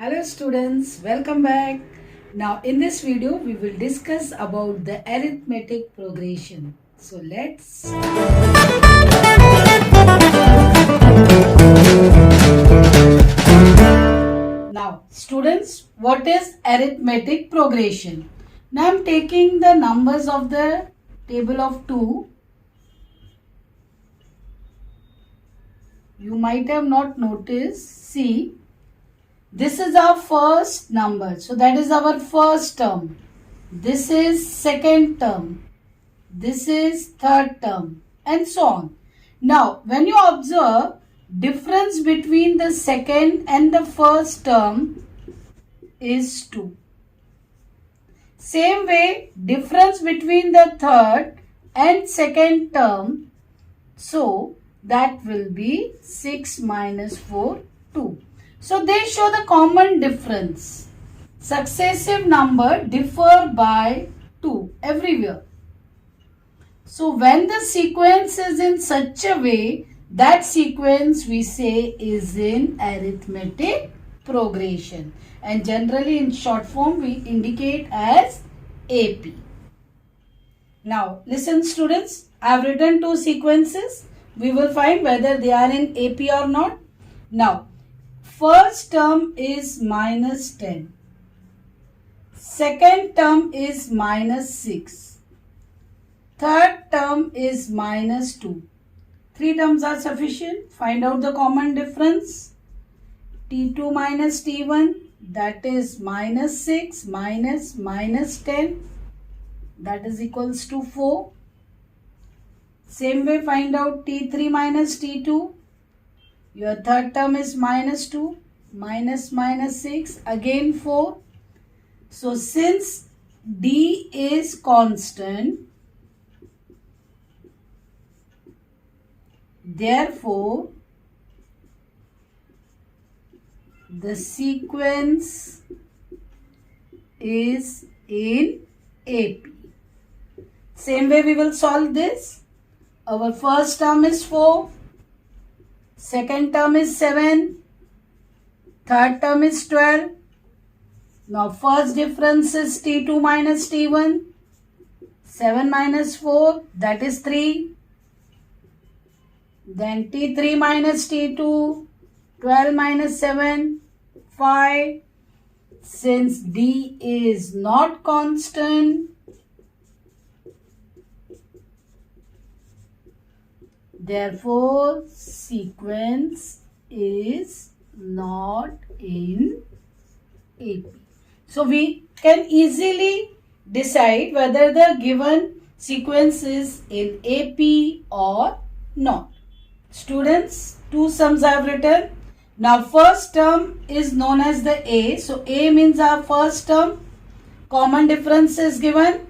Hello students, welcome back. Now in this video we will discuss about the arithmetic progression. So let's Now students, what is arithmetic progression? Now I am taking the numbers of the table of 2. You might have not noticed. See, this is our first number. So that is our first term. This is second term. This is third term and so on. Now when you observe, difference between the second and the first term is 2. Same way, difference between the third and second term, so that will be 6 minus 4, 2. So they show the common difference. Successive number differ by 2 everywhere. So when the sequence is in such a way, that sequence we say is in arithmetic progression. And generally in short form we indicate as AP. Now listen students, I have written 2 sequences. We will find whether they are in AP or not. Now, first term is minus 10. Second term is minus 6. Third term is minus 2. 3 terms are sufficient. Find out the common difference. T2 minus T1, that is minus 6 minus minus 10. That is equals to 4. Same way find out T3 minus T2. Your third term is minus 2 minus minus 6, again 4. So since D is constant, therefore the sequence is in AP. Same way we will solve this. Our first term is 4, second term is 7, third term is 12. Now first difference is T2 minus T1, 7 minus 4, that is 3. Then T3 minus T2, 12 minus 7, 5. Since D is not constant, therefore sequence is not in AP. So we can easily decide whether the given sequence is in AP or not. Students, 2 sums I have written. Now first term is known as the A. So A means our first term. Common difference is given.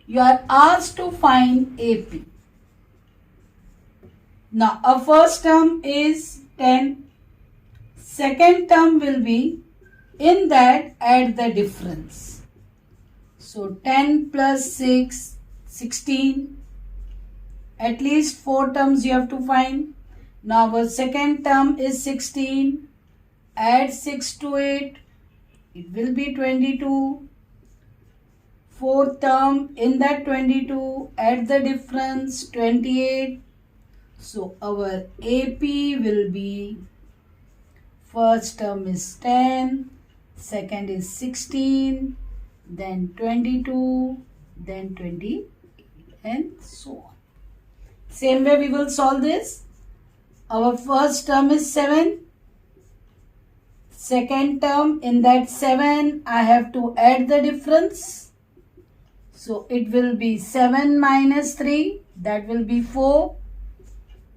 You are asked to find AP. Now our first term is 10. Second term will be, in that add the difference. So 10 plus 6, 16. At least 4 terms you have to find. Now our second term is 16. Add 6 to it. It will be 22. Fourth term, in that 22, add the difference, 28. So our AP will be, first term is 10, second is 16, then 22, then 28 and so on. Same way we will solve this. Our first term is 7. Second term, in that 7 I have to add the difference. So it will be 7 minus 3, that will be 4.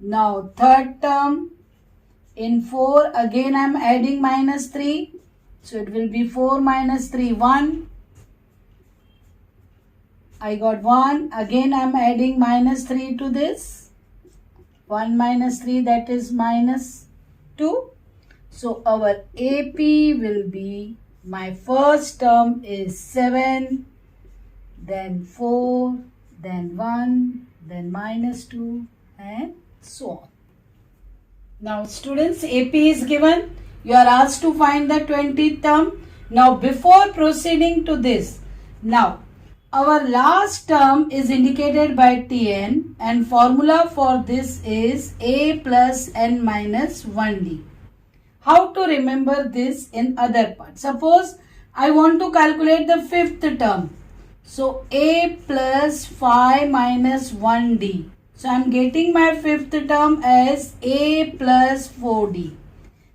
Now third term, in 4 again I am adding minus 3. So it will be 4 minus 3, 1. I got 1. Again I am adding minus 3 to this. 1 minus 3, that is minus 2. So our AP will be, my first term is 7, then 4, then 1, then minus 2 and so on. Now students, AP is given. You are asked to find the 20th term. Now before proceeding to this, now our last term is indicated by Tn and formula for this is a plus n minus 1d. How to remember this in other part? Suppose I want to calculate the 5th term. So a plus 5 minus 1d. So I am getting my 5th term as a plus 4d.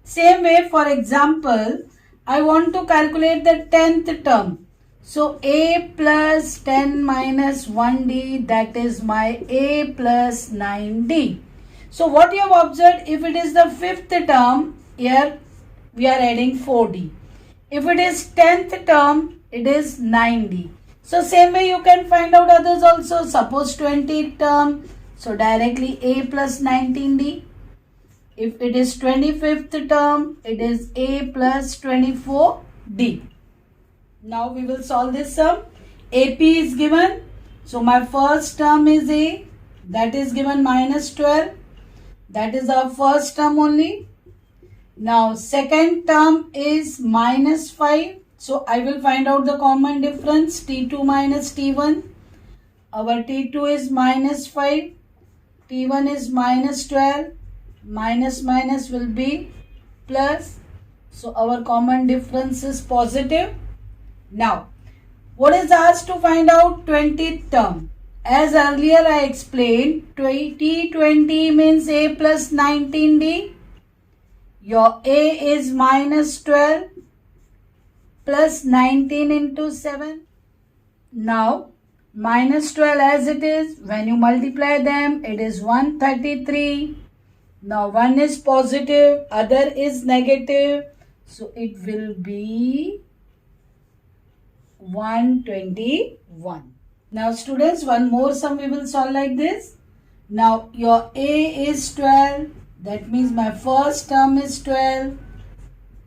Same way, for example, I want to calculate the 10th term. So a plus 10 minus 1d, that is my a plus 9d. So what you have observed, if it is the 5th term, here we are adding 4d. If it is 10th term, it is 9d. So same way you can find out others also. Suppose 20th term, so directly a plus 19d. If it is 25th term, it is a plus 24d. Now we will solve this sum. AP is given. So my first term is a. That is given minus 12. That is our first term only. Now second term is minus 5. So I will find out the common difference. T2 minus T1. Our T2 is minus 5. T1 is minus 12. Minus minus will be plus. So our common difference is positive. Now, what is asked to find out 20th term? As earlier I explained, T20 means a plus 19d. Your a is minus 12 plus 19 into 7. Now, minus 12 as it is, when you multiply them, it is 133. Now, one is positive, other is negative. So, it will be 121. Now students, one more sum we will solve like this. Now your a is 12. That means my first term is 12.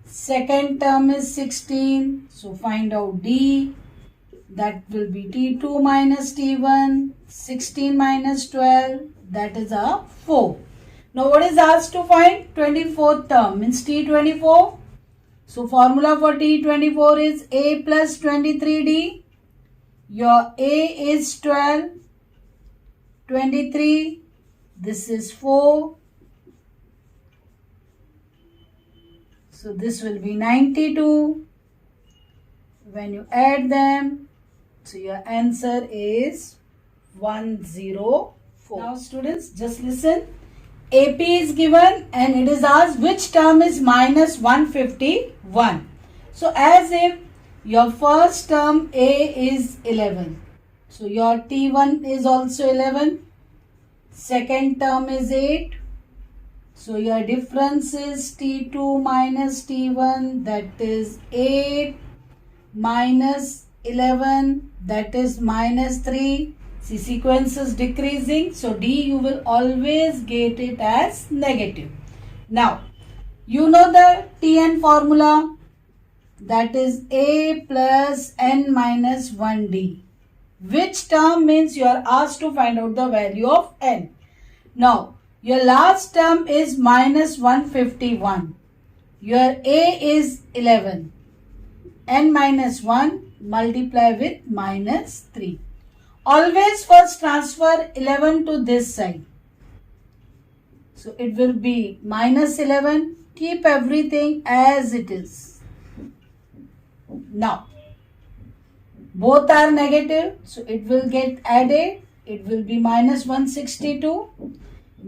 Second term is 16. So find out d. That will be T2 minus T1. 16 minus 12. That is a 4. Now what is asked to find? 24th term means T24. So formula for T24 is a plus 23d. Your a is 12, 23, this is 4. So this will be 92. When you add them, so your answer is 104. Now students, just listen. AP is given and it is asked which term is minus 151. So as if your first term A is 11. So your T1 is also 11. Second term is 8. So your difference is T2 minus T1, that is 8 minus 11, that is minus 3. See, sequence is decreasing. So D you will always get it as negative. Now, you know the Tn formula. That is a plus n minus 1d. Which term means you are asked to find out the value of n. Now, your last term is minus 151. Your a is 11. N minus 1 multiply with minus 3. Always first transfer 11 to this side. So it will be minus 11. Keep everything as it is. Now, both are negative. So it will get added. It will be minus 162.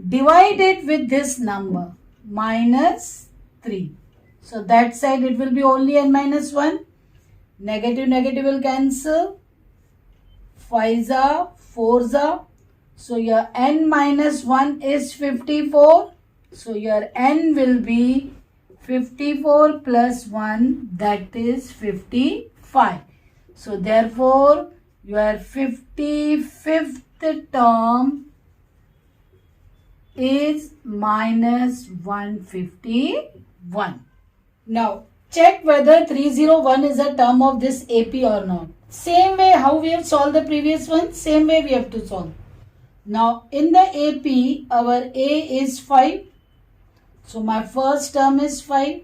Divide it with this number. Minus 3. So that side it will be only n minus 1. Negative negative will cancel. 5s are 4s are. So your n minus 1 is 54. So your n will be 54 plus 1, that is 55. So therefore your 55th term is minus 151. Now check whether 301 is a term of this AP or not. Same way how we have solved the previous one, same way we have to solve. Now in the AP our A is 5. So my first term is 5.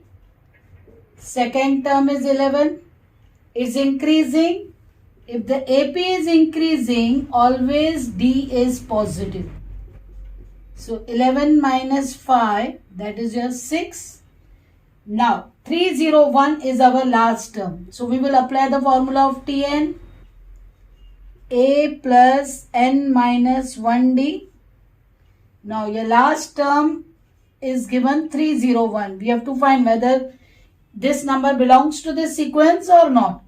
Second term is 11. It's increasing. If the AP is increasing, always D is positive. So 11 minus 5, that is your 6. Now 301 is our last term. So we will apply the formula of Tn. A plus n minus 1D. Now your last term is given 301. We have to find whether this number belongs to this sequence or not.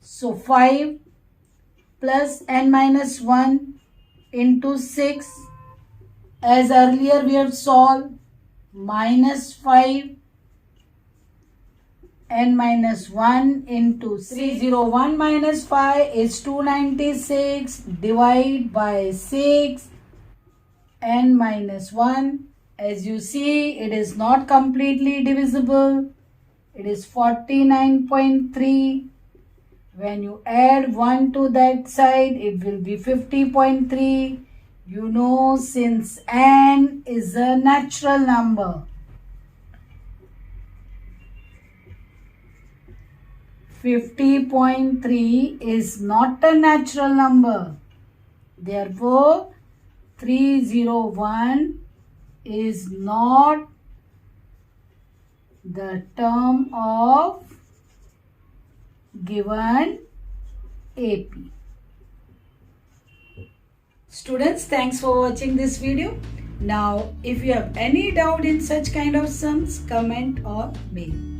So 5 plus n minus 1 into 6. As earlier we have solved, minus 5 n minus 1 into 301 minus 5 is 296. Divide by 6 n minus 1. As you see, it is not completely divisible. It is 49.3. When you add 1 to that side, it will be 50.3. You know, since n is a natural number, 50.3 is not a natural number. Therefore, 301 is not the term of given AP. Students, thanks for watching this video. Now, if you have any doubt in such kind of sums, comment or mail.